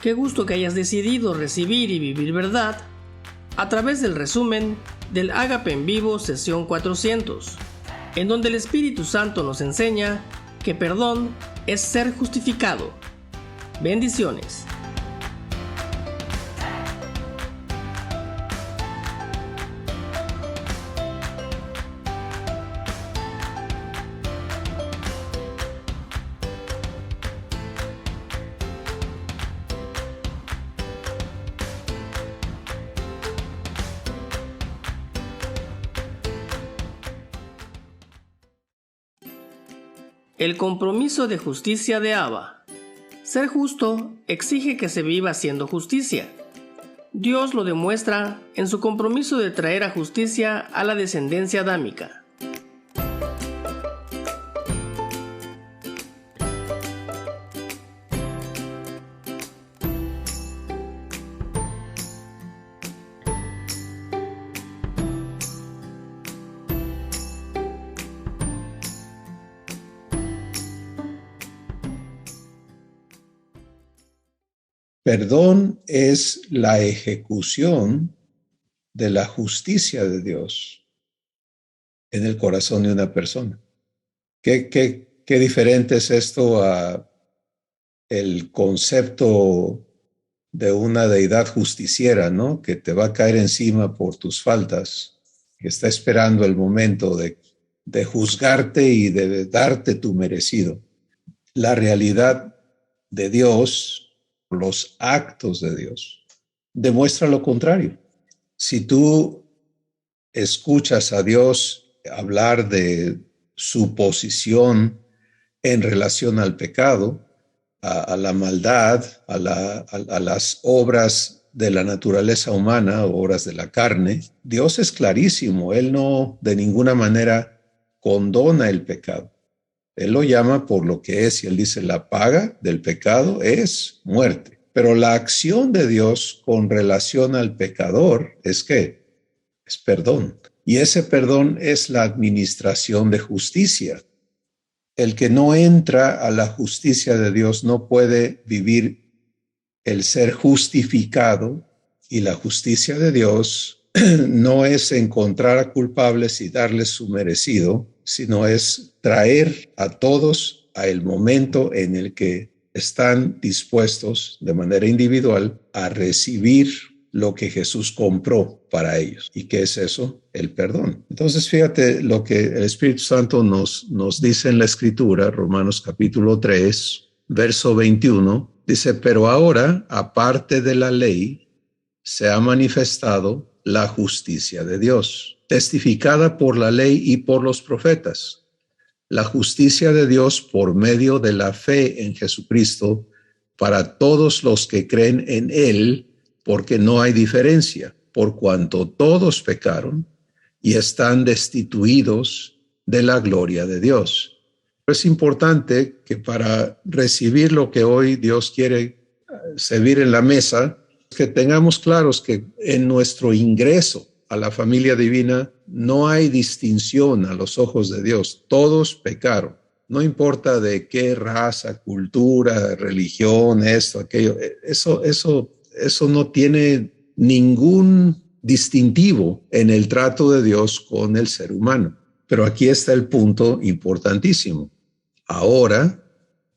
Qué gusto que hayas decidido recibir y vivir verdad a través del resumen del Ágape en Vivo Sesión 400, en donde el Espíritu Santo nos enseña que perdón es ser justificado. Bendiciones. El compromiso de justicia de Abba. Ser justo exige que se viva haciendo justicia. Dios lo demuestra en su compromiso de traer a justicia a la descendencia adámica. Perdón es la ejecución de la justicia de Dios en el corazón de una persona. ¿Qué diferente es esto a el concepto de una deidad justiciera, ¿no? Que te va a caer encima por tus faltas, que está esperando el momento de juzgarte y de darte tu merecido. La realidad de Dios, los actos de Dios, demuestra lo contrario. Si tú escuchas a Dios hablar de su posición en relación al pecado, a la maldad, a las obras de la naturaleza humana, obras de la carne, Dios es clarísimo. Él no de ninguna manera condona el pecado. Él lo llama por lo que es, y él dice, la paga del pecado es muerte. Pero la acción de Dios con relación al pecador es ¿qué? Es perdón. Y ese perdón es la administración de justicia. El que no entra a la justicia de Dios no puede vivir el ser justificado, y la justicia de Dios no es encontrar a culpables y darles su merecido, sino es traer a todos a el momento en el que están dispuestos de manera individual a recibir lo que Jesús compró para ellos. ¿Y qué es eso? El perdón. Entonces, fíjate lo que el Espíritu Santo nos dice en la Escritura, Romanos capítulo 3, verso 21, dice, pero ahora, aparte de la ley, se ha manifestado la justicia de Dios, testificada por la ley y por los profetas. La justicia de Dios por medio de la fe en Jesucristo para todos los que creen en Él, porque no hay diferencia, por cuanto todos pecaron y están destituidos de la gloria de Dios. Es importante que para recibir lo que hoy Dios quiere servir en la mesa, que tengamos claros que en nuestro ingreso a la familia divina no hay distinción a los ojos de Dios. Todos pecaron. No importa de qué raza, cultura, religión, esto, aquello. Eso no tiene ningún distintivo en el trato de Dios con el ser humano. Pero aquí está el punto importantísimo. Ahora,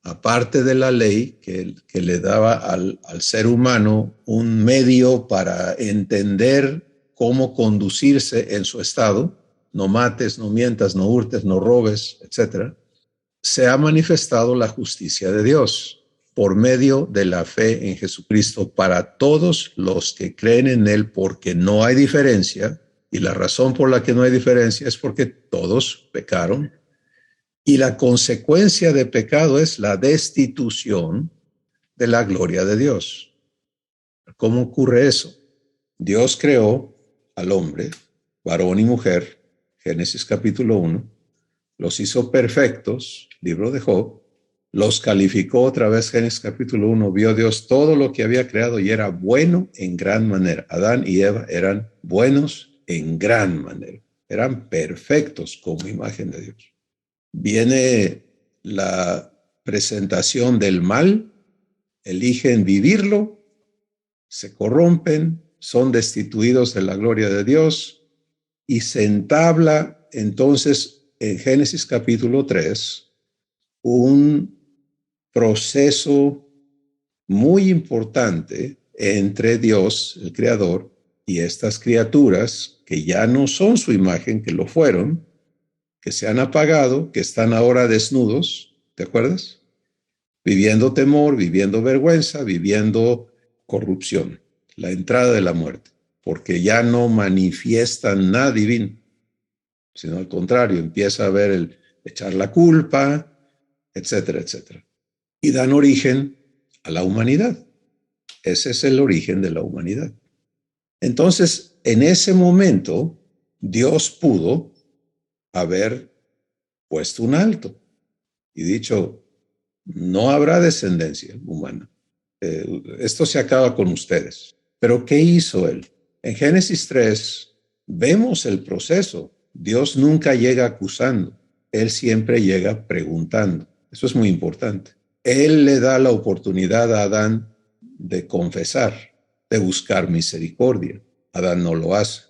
aparte de la ley que le daba al ser humano un medio para entender cómo conducirse en su estado, no mates, no mientas, no hurtes, no robes, etc., se ha manifestado la justicia de Dios por medio de la fe en Jesucristo para todos los que creen en Él, porque no hay diferencia, y la razón por la que no hay diferencia es porque todos pecaron. Y la consecuencia de pecado es la destitución de la gloria de Dios. ¿Cómo ocurre eso? Dios creó al hombre, varón y mujer, Génesis capítulo 1, los hizo perfectos, libro de Job, los calificó otra vez, Génesis capítulo 1, vio Dios todo lo que había creado y era bueno en gran manera. Adán y Eva eran buenos en gran manera, eran perfectos como imagen de Dios. Viene la presentación del mal eligen vivirlo, se corrompen, son destituidos de la gloria de Dios y se entabla entonces en Génesis capítulo 3 un proceso muy importante entre Dios, el Creador, y estas criaturas que ya no son su imagen, que lo fueron, que se han apagado, que están ahora desnudos, ¿te acuerdas? Viviendo temor, viviendo vergüenza, viviendo corrupción, la entrada de la muerte, porque ya no manifiestan nada divino, sino al contrario, empieza a haber el echar la culpa, etcétera, etcétera. Y dan origen a la humanidad. Ese es el origen de la humanidad. Entonces, en ese momento, Dios pudo haber puesto un alto y dicho, no habrá descendencia humana. Esto se acaba con ustedes. Pero ¿qué hizo él? En Génesis 3 vemos el proceso. Dios nunca llega acusando, él siempre llega preguntando. Eso es muy importante. Él le da la oportunidad a Adán de confesar, de buscar misericordia. Adán no lo hace.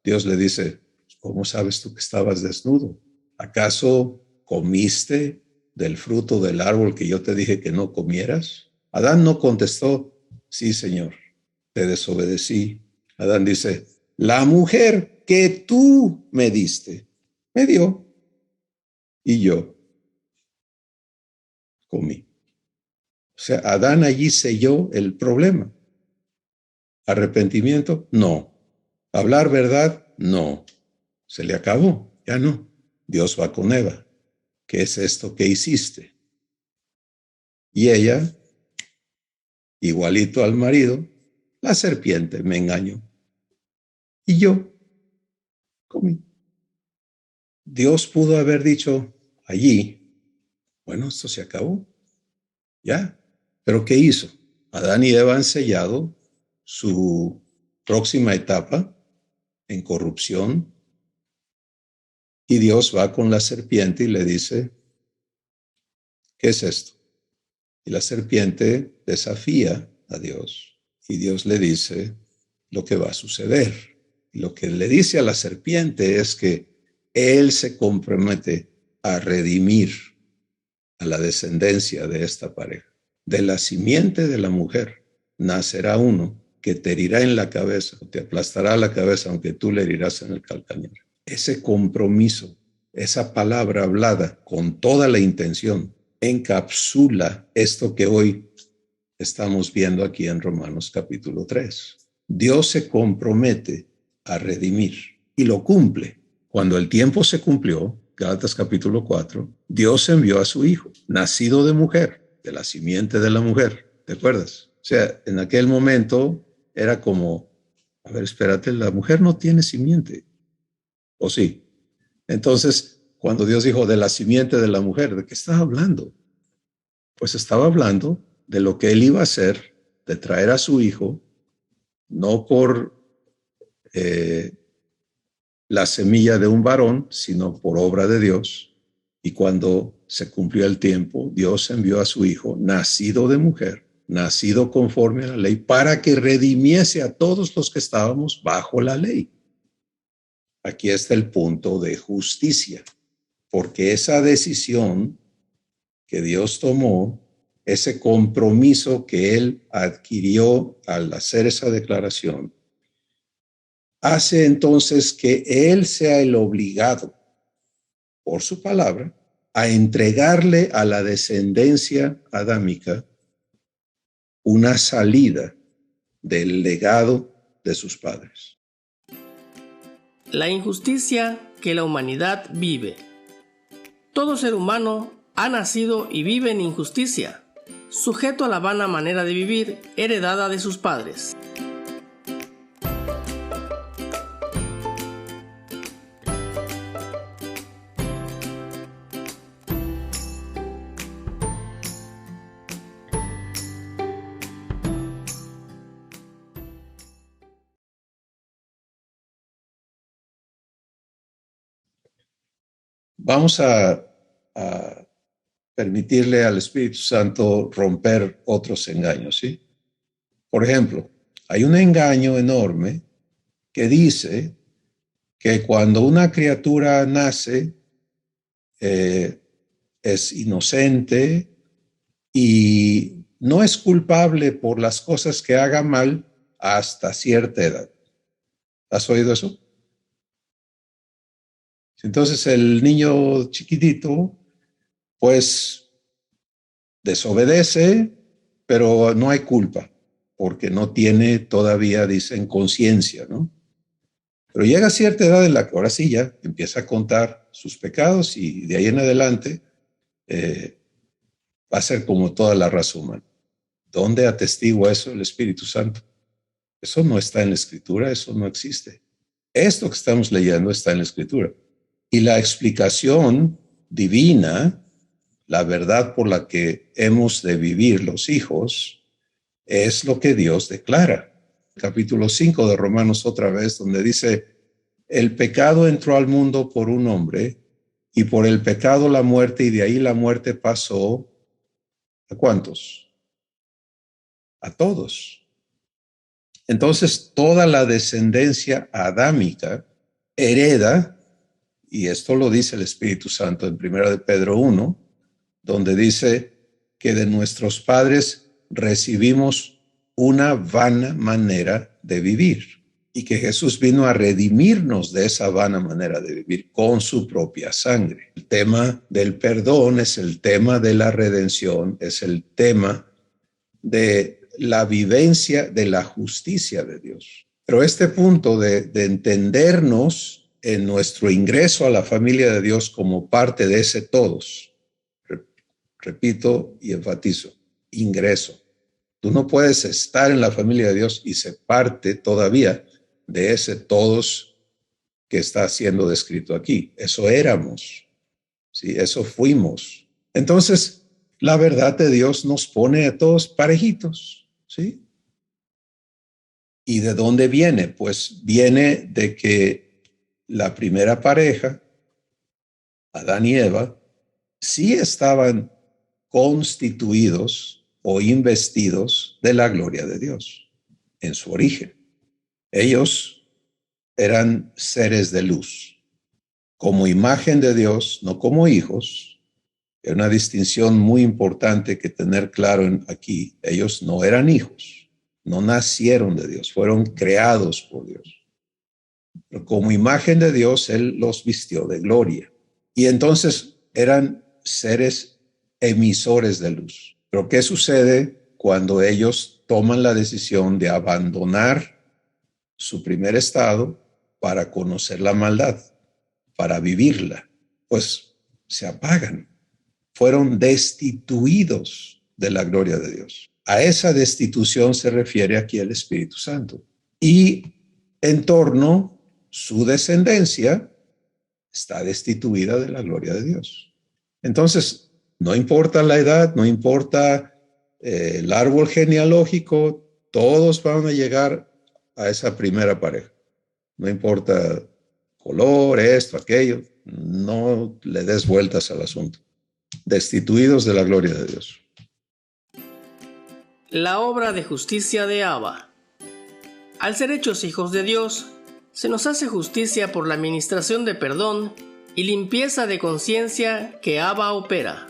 Dios le dice, ¿cómo sabes tú que estabas desnudo? ¿Acaso comiste del fruto del árbol que yo te dije que no comieras? Adán no contestó, sí, Señor, te desobedecí. Adán dice, la mujer que tú me diste, me dio y yo comí. O sea, Adán allí selló el problema. ¿Arrepentimiento? No. ¿Hablar verdad? No. Se le acabó, ya no. Dios va con Eva. ¿Qué es esto que hiciste? Y ella, igualito al marido, la serpiente me engañó. Y yo comí. Dios pudo haber dicho allí, bueno, esto se acabó, ya. Pero ¿qué hizo? Adán y Eva han sellado su próxima etapa en corrupción y Dios va con la serpiente y le dice, ¿qué es esto? Y la serpiente desafía a Dios y Dios le dice lo que va a suceder. Y lo que le dice a la serpiente es que él se compromete a redimir a la descendencia de esta pareja. De la simiente de la mujer nacerá uno que te herirá en la cabeza, te aplastará la cabeza aunque tú le herirás en el calcañar. Ese compromiso, esa palabra hablada con toda la intención, encapsula esto que hoy estamos viendo aquí en Romanos capítulo 3. Dios se compromete a redimir y lo cumple. Cuando el tiempo se cumplió, Gálatas capítulo 4, Dios envió a su hijo, nacido de mujer, de la simiente de la mujer. ¿Te acuerdas? O sea, en aquel momento era como, a ver, espérate, la mujer no tiene simiente. ¿O sí? Entonces, cuando Dios dijo de la simiente de la mujer, ¿de qué estaba hablando? Pues estaba hablando de lo que él iba a hacer, de traer a su hijo, no por la semilla de un varón, sino por obra de Dios. Y cuando se cumplió el tiempo, Dios envió a su hijo, nacido de mujer, nacido conforme a la ley, para que redimiese a todos los que estábamos bajo la ley. Aquí está el punto de justicia, porque esa decisión que Dios tomó, ese compromiso que él adquirió al hacer esa declaración, hace entonces que él sea el obligado por su palabra a entregarle a la descendencia adámica una salida del legado de sus padres. La injusticia que la humanidad vive. Todo ser humano ha nacido y vive en injusticia, sujeto a la vana manera de vivir heredada de sus padres. Vamos a permitirle al Espíritu Santo romper otros engaños, ¿sí? Por ejemplo, hay un engaño enorme que dice que cuando una criatura nace, es inocente y no es culpable por las cosas que haga mal hasta cierta edad. ¿Has oído eso? Entonces el niño chiquitito, pues desobedece, pero no hay culpa, porque no tiene todavía, dicen, conciencia, ¿no? Pero llega a cierta edad en la que ahora sí ya empieza a contar sus pecados y de ahí en adelante va a ser como toda la raza humana. ¿Dónde atestigua eso el Espíritu Santo? Eso no está en la Escritura, eso no existe. Esto que estamos leyendo está en la Escritura. Y la explicación divina, la verdad por la que hemos de vivir los hijos, es lo que Dios declara. Capítulo 5 de Romanos otra vez, donde dice, el pecado entró al mundo por un hombre y por el pecado la muerte, y de ahí la muerte pasó ¿a cuántos? A todos. Entonces toda la descendencia adámica hereda, y esto lo dice el Espíritu Santo en 1 de Pedro 1, donde dice que de nuestros padres recibimos una vana manera de vivir y que Jesús vino a redimirnos de esa vana manera de vivir con su propia sangre. El tema del perdón es el tema de la redención, es el tema de la vivencia de la justicia de Dios. Pero este punto de entendernos en nuestro ingreso a la familia de Dios como parte de ese todos, repito y enfatizo, ingreso. Tú no puedes estar en la familia de Dios y ser parte todavía de ese todos que está siendo descrito aquí. Eso éramos, ¿sí? Eso fuimos. Entonces, la verdad de Dios nos pone a todos parejitos, ¿sí? ¿Y de dónde viene? Pues viene de que la primera pareja, Adán y Eva, sí estaban constituidos o investidos de la gloria de Dios en su origen. Ellos eran seres de luz, como imagen de Dios, no como hijos. Es una distinción muy importante que tener claro aquí. Ellos no eran hijos, no nacieron de Dios, fueron creados por Dios. Pero como imagen de Dios, Él los vistió de gloria. Y entonces eran seres emisores de luz. Pero ¿qué sucede cuando ellos toman la decisión de abandonar su primer estado para conocer la maldad, para vivirla? Pues se apagan. Fueron destituidos de la gloria de Dios. A esa destitución se refiere aquí el Espíritu Santo. Y en torno, su descendencia está destituida de la gloria de Dios. Entonces, no importa la edad, no importa el árbol genealógico, todos van a llegar a esa primera pareja. No importa color, esto, aquello, no le des vueltas al asunto. Destituidos de la gloria de Dios. La obra de justicia de Abba. Al ser hechos hijos de Dios, se nos hace justicia por la administración de perdón y limpieza de conciencia que Abba opera.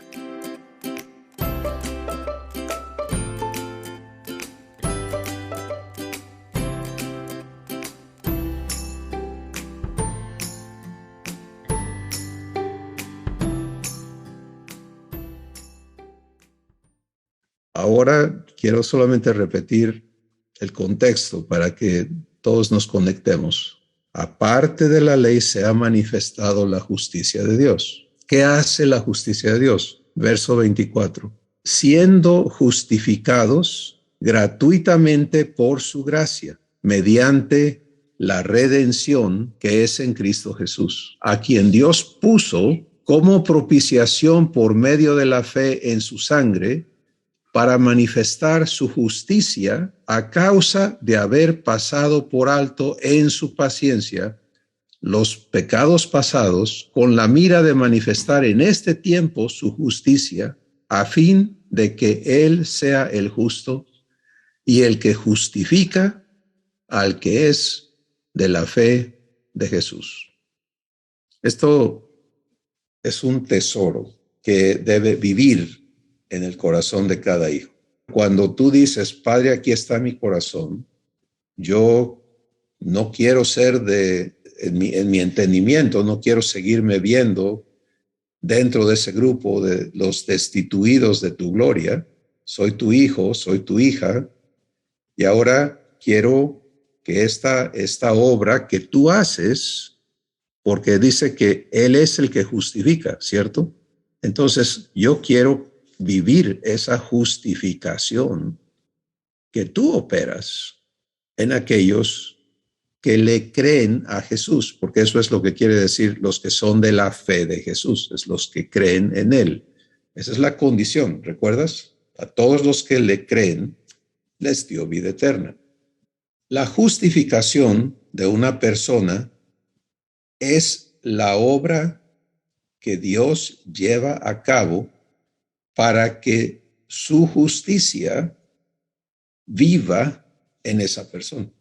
Ahora quiero solamente repetir el contexto para que todos nos conectemos. Aparte de la ley se ha manifestado la justicia de Dios. ¿Qué hace la justicia de Dios? Verso 24. Siendo justificados gratuitamente por su gracia, mediante la redención que es en Cristo Jesús, a quien Dios puso como propiciación por medio de la fe en su sangre, para manifestar su justicia a causa de haber pasado por alto en su paciencia los pecados pasados con la mira de manifestar en este tiempo su justicia, a fin de que Él sea el justo y el que justifica al que es de la fe de Jesús. Esto es un tesoro que debe vivir en el corazón de cada hijo. Cuando tú dices, Padre, aquí está mi corazón, yo no quiero ser en mi entendimiento, no quiero seguirme viendo dentro de ese grupo de los destituidos de tu gloria. Soy tu hijo, soy tu hija, y ahora quiero que esta obra que tú haces, porque dice que Él es el que justifica, ¿cierto? Entonces, yo quiero vivir esa justificación que tú operas en aquellos que le creen a Jesús, porque eso es lo que quiere decir los que son de la fe de Jesús, es los que creen en Él. Esa es la condición, ¿recuerdas? A todos los que le creen, les dio vida eterna. La justificación de una persona es la obra que Dios lleva a cabo para que su justicia viva en esa persona.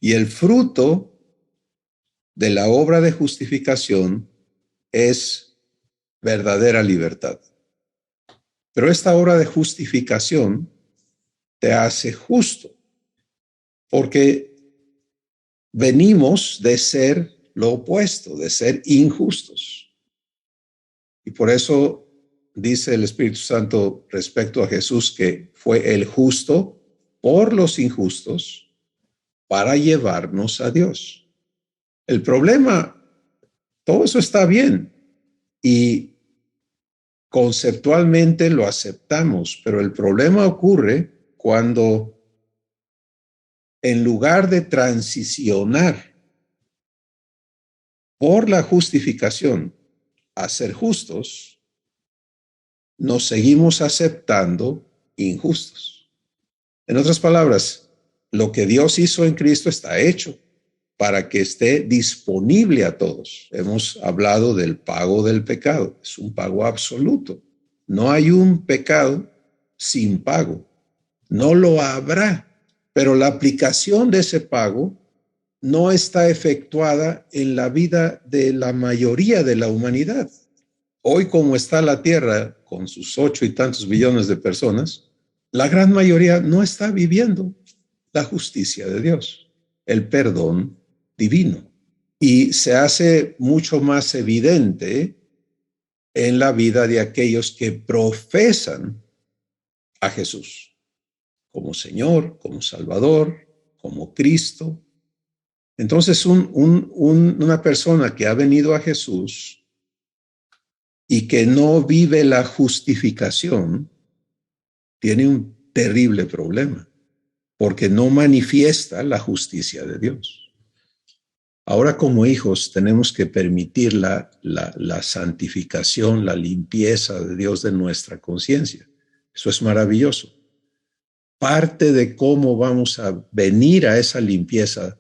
Y el fruto de la obra de justificación es verdadera libertad. Pero esta obra de justificación te hace justo, porque venimos de ser lo opuesto, de ser injustos. Y por eso dice el Espíritu Santo respecto a Jesús que fue el justo por los injustos para llevarnos a Dios. El problema, todo eso está bien y conceptualmente lo aceptamos, pero el problema ocurre cuando en lugar de transicionar por la justificación a ser justos, nos seguimos aceptando injustos. En otras palabras, lo que Dios hizo en Cristo está hecho para que esté disponible a todos. Hemos hablado del pago del pecado. Es un pago absoluto. No hay un pecado sin pago. No lo habrá. Pero la aplicación de ese pago no está efectuada en la vida de la mayoría de la humanidad. Hoy, como está la Tierra, con sus 8 y tantos billones de personas, la gran mayoría no está viviendo la justicia de Dios, el perdón divino. Y se hace mucho más evidente en la vida de aquellos que profesan a Jesús como Señor, como Salvador, como Cristo. Entonces, una persona que ha venido a Jesús y que no vive la justificación, tiene un terrible problema, porque no manifiesta la justicia de Dios. Ahora, como hijos, tenemos que permitir la santificación, la limpieza de Dios de nuestra conciencia. Eso es maravilloso. Parte de cómo vamos a venir a esa limpieza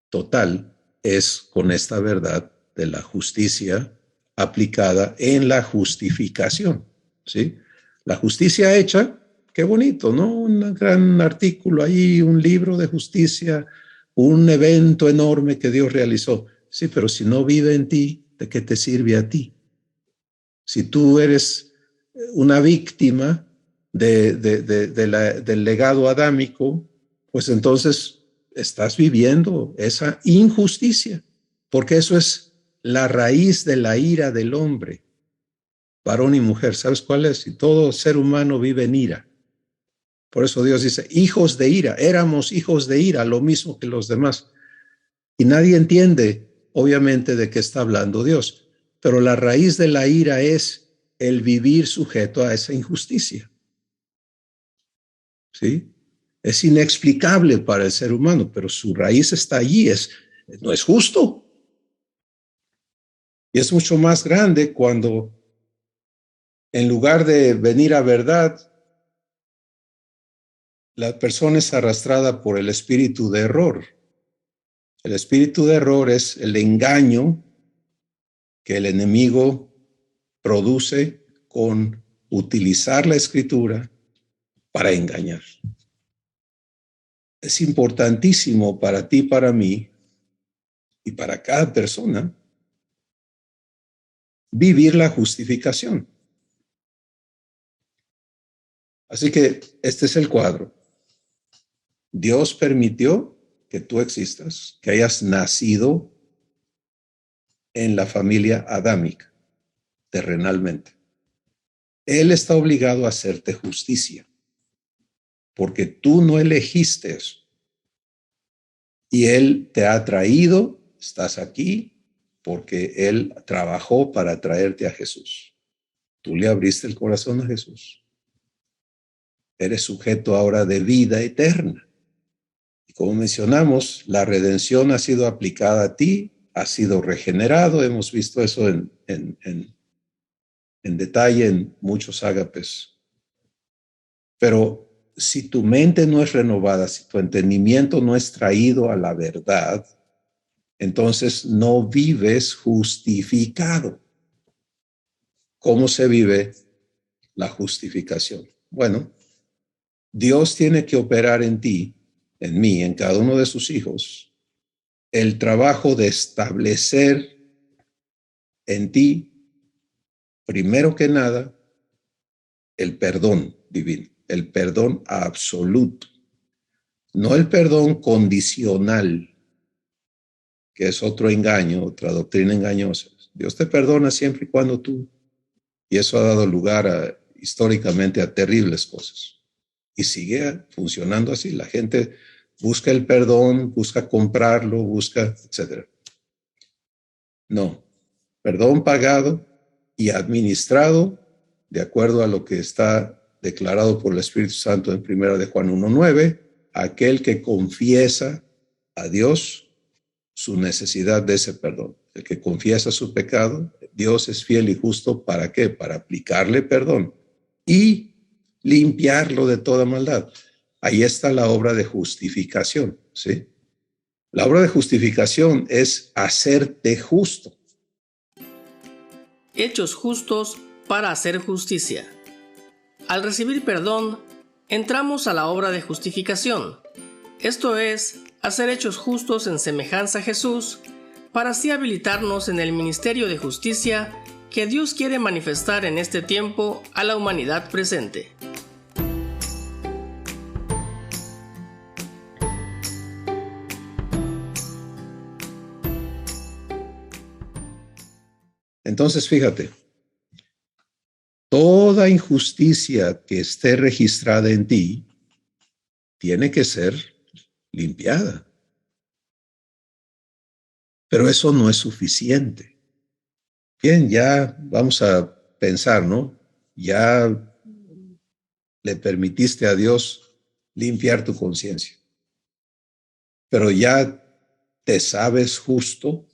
total es con esta verdad de la justicia aplicada en la justificación, ¿sí? La justicia hecha, qué bonito, ¿no? Un gran artículo ahí, un libro de justicia, un evento enorme que Dios realizó. Sí, pero si no vive en ti, ¿de qué te sirve a ti? Si tú eres una víctima del legado adámico, pues entonces estás viviendo esa injusticia, porque eso es la raíz de la ira del hombre, varón y mujer. ¿Sabes cuál es? Y todo ser humano vive en ira. Por eso Dios dice, hijos de ira, éramos hijos de ira, lo mismo que los demás. Y nadie entiende, obviamente, de qué está hablando Dios. Pero la raíz de la ira es el vivir sujeto a esa injusticia. ¿Sí? Es inexplicable para el ser humano, pero su raíz está allí, no es justo. Y es mucho más grande cuando, en lugar de venir a verdad, la persona es arrastrada por el espíritu de error. El espíritu de error es el engaño que el enemigo produce con utilizar la escritura para engañar. Es importantísimo para ti, para mí y para cada persona vivir la justificación. Así que este es el cuadro. Dios permitió que tú existas, que hayas nacido en la familia adámica, terrenalmente. Él está obligado a hacerte justicia, porque tú no elegiste eso. Y Él te ha traído, estás aquí, porque Él trabajó para traerte a Jesús. Tú le abriste el corazón a Jesús. Eres sujeto ahora de vida eterna. Y como mencionamos, la redención ha sido aplicada a ti, has sido regenerado. Hemos visto eso en detalle en muchos ágapes. Pero si tu mente no es renovada, si tu entendimiento no es traído a la verdad, entonces no vives justificado. ¿Cómo se vive la justificación? Bueno, Dios tiene que operar en ti, en mí, en cada uno de sus hijos, el trabajo de establecer en ti, primero que nada, el perdón divino, el perdón absoluto, no el perdón condicional, que es otro engaño, otra doctrina engañosa. Dios te perdona siempre y cuando tú, y eso ha dado lugar históricamente a terribles cosas. Y sigue funcionando así. La gente busca el perdón, busca comprarlo, busca, etc. No, perdón pagado y administrado de acuerdo a lo que está declarado por el Espíritu Santo en 1 de Juan 1:9, aquel que confiesa a Dios su necesidad de ese perdón. El que confiesa su pecado, Dios es fiel y justo, ¿para qué? Para aplicarle perdón y limpiarlo de toda maldad. Ahí está la obra de justificación, ¿sí? La obra de justificación es hacerte justo. Hechos justos para hacer justicia. Al recibir perdón, entramos a la obra de justificación. Esto es, hacer hechos justos en semejanza a Jesús, para así habilitarnos en el ministerio de justicia que Dios quiere manifestar en este tiempo a la humanidad presente. Entonces, fíjate, toda injusticia que esté registrada en ti tiene que ser limpiada. Pero eso no es suficiente. Bien, ya vamos a pensar, ¿no? Ya le permitiste a Dios limpiar tu conciencia. Pero ya te sabes justo.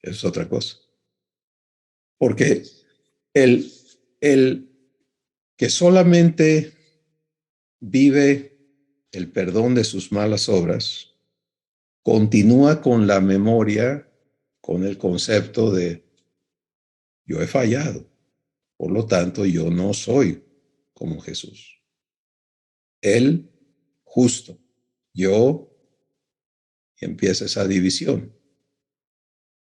Es otra cosa. Porque el que solamente vive el perdón de sus malas obras, continúa con la memoria, con el concepto de yo he fallado, por lo tanto yo no soy como Jesús. Él justo, yo, y empieza esa división.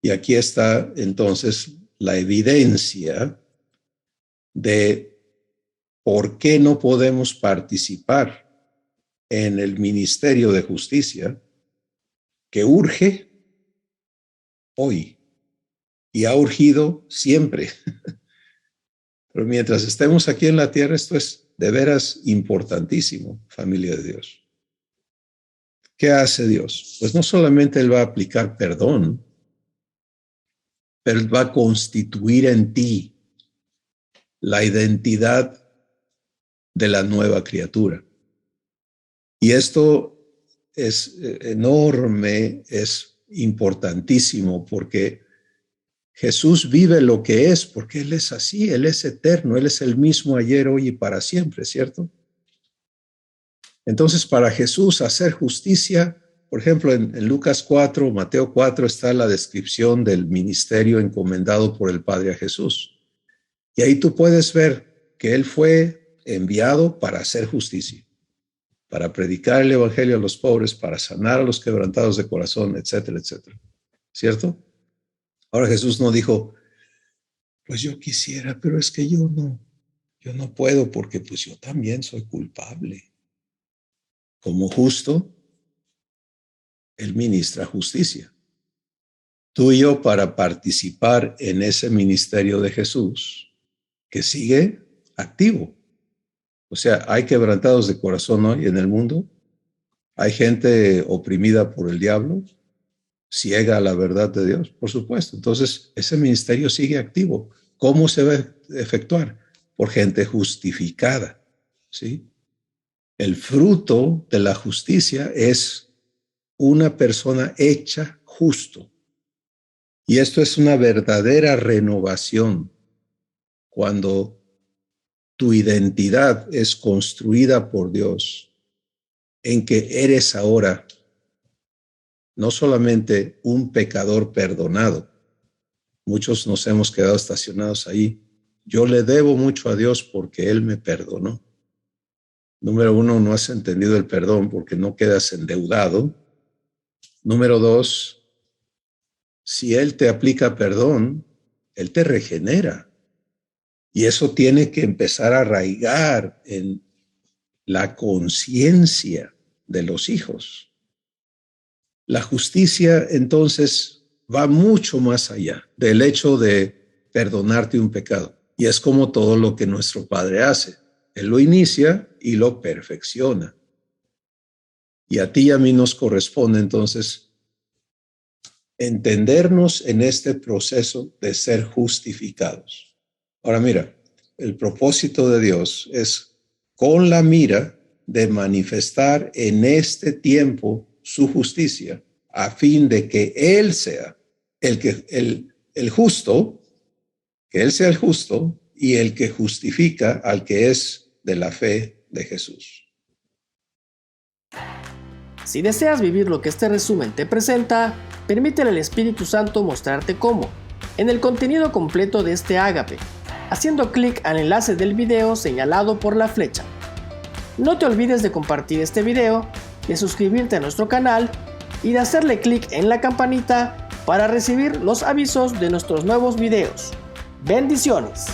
Y aquí está entonces la evidencia de por qué no podemos participar en el ministerio de justicia que urge hoy y ha urgido siempre. Pero mientras estemos aquí en la tierra, esto es de veras importantísimo, familia de Dios. ¿Qué hace Dios? Pues no solamente Él va a aplicar perdón, pero Él va a constituir en ti la identidad de la nueva criatura. Y esto es enorme, es importantísimo, porque Jesús vive lo que es, porque Él es así, Él es eterno, Él es el mismo ayer, hoy y para siempre, ¿cierto? Entonces, para Jesús hacer justicia por ejemplo, en Lucas 4, Mateo 4 está la descripción del ministerio encomendado por el Padre a Jesús. Y ahí tú puedes ver que Él fue enviado para hacer justicia, para predicar el evangelio a los pobres, para sanar a los quebrantados de corazón, etcétera, etcétera. ¿Cierto? Ahora Jesús no dijo, pues yo quisiera, pero es que yo no puedo porque pues yo también soy culpable. Como justo, Él ministra justicia. Tú y yo, para participar en ese ministerio de Jesús, que sigue activo. O sea, hay quebrantados de corazón hoy en el mundo, hay gente oprimida por el diablo, ciega a la verdad de Dios, por supuesto. Entonces, ese ministerio sigue activo. ¿Cómo se va a efectuar? Por gente justificada, ¿sí? El fruto de la justicia es una persona hecha justo. Y esto es una verdadera renovación cuando tu identidad es construida por Dios, en que eres ahora no solamente un pecador perdonado. Muchos nos hemos quedado estacionados ahí. Yo le debo mucho a Dios porque Él me perdonó. Número 1, no has entendido el perdón porque no quedas endeudado. Número 2, si Él te aplica perdón, Él te regenera. Y eso tiene que empezar a arraigar en la conciencia de los hijos. La justicia, entonces, va mucho más allá del hecho de perdonarte un pecado. Y es como todo lo que nuestro Padre hace. Él lo inicia y lo perfecciona. Y a ti y a mí nos corresponde, entonces, entendernos en este proceso de ser justificados. Ahora mira, el propósito de Dios es con la mira de manifestar en este tiempo su justicia, a fin de que Él sea el justo, que Él sea el justo y el que justifica al que es de la fe de Jesús. Si deseas vivir lo que este resumen te presenta, permítele al Espíritu Santo mostrarte cómo, en el contenido completo de este ágape, haciendo clic al enlace del video señalado por la flecha. No te olvides de compartir este video, de suscribirte a nuestro canal y de hacerle clic en la campanita para recibir los avisos de nuestros nuevos videos. ¡Bendiciones!